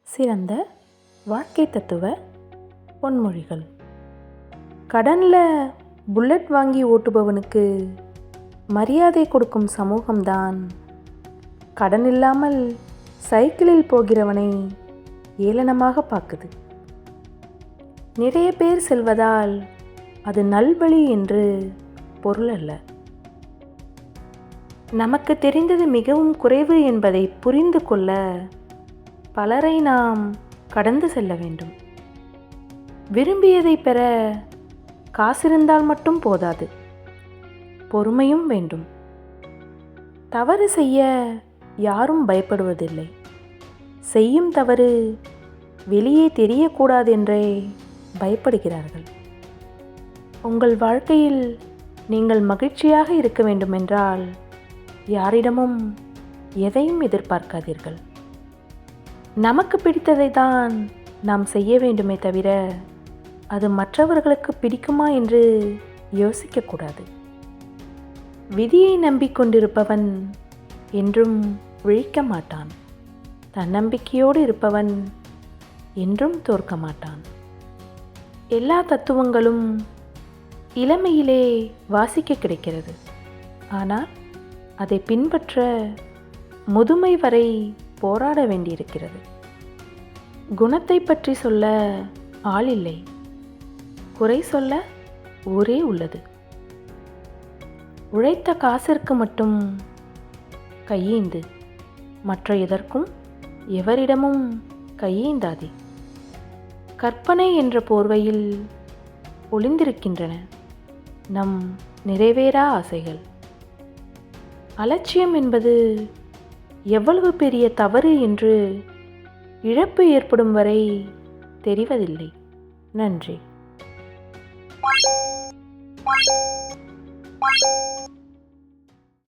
சிறந்த வாழ்க்கை தத்துவ பொன்மொழிகள். கடனில் புல்லட் வாங்கி ஓட்டுபவனுக்கு மரியாதை கொடுக்கும் சமூகம்தான் கடன் இல்லாமல் சைக்கிளில் போகிறவனை ஏளனமாக பார்க்குது. நிறைய பேர் செல்வதால் அது நல்வழி என்று பொருள் அல்ல. நமக்கு தெரிந்தது மிகவும் குறைவு என்பதை புரிந்து கொள்ள பலரை நாம் கடந்து செல்ல வேண்டும். விரும்பியதை பெற காசிருந்தால் மட்டும் போதாது, பொறுமையும் வேண்டும். தவறு செய்ய யாரும் பயப்படுவதில்லை. செய்யும் தவறு வெளியே தெரியக்கூடாதென்றே பயப்படுகிறார்கள். உங்கள் வாழ்க்கையில் நீங்கள் மகிழ்ச்சியாக இருக்க வேண்டுமென்றால் யாரிடமும் எதையும் எதிர்பார்க்காதீர்கள். நமக்கு பிடித்ததை தான் நாம் செய்ய வேண்டுமே தவிர அது மற்றவர்களுக்கு பிடிக்குமா என்று யோசிக்கக்கூடாது. விதியை நம்பிக்கொண்டிருப்பவன் என்றும் விழிக்க மாட்டான். தன்னம்பிக்கையோடு இருப்பவன் என்றும் தோற்க மாட்டான். எல்லா தத்துவங்களும் இளமையிலே வாசிக்க கிடைக்கிறது. ஆனால் அதை பின்பற்ற முதுமை வரை போராட வேண்டியிருக்கிறது. குணத்தை பற்றி சொல்ல ஆள் இல்லை, குறை சொல்ல ஊரே உள்ளது. உழைத்த காசிற்கு மட்டும் கையேந்து, மற்ற எதற்கும் எவரிடமும் கையேந்தாதே. கற்பனை என்ற போர்வையில் ஒளிந்திருக்கின்றன நம் நிறைவேறா ஆசைகள். அலட்சியம் என்பது எவ்வளவு பெரிய தவறு என்று இழப்பு ஏற்படும் வரை தெரிவதில்லை. நன்றி.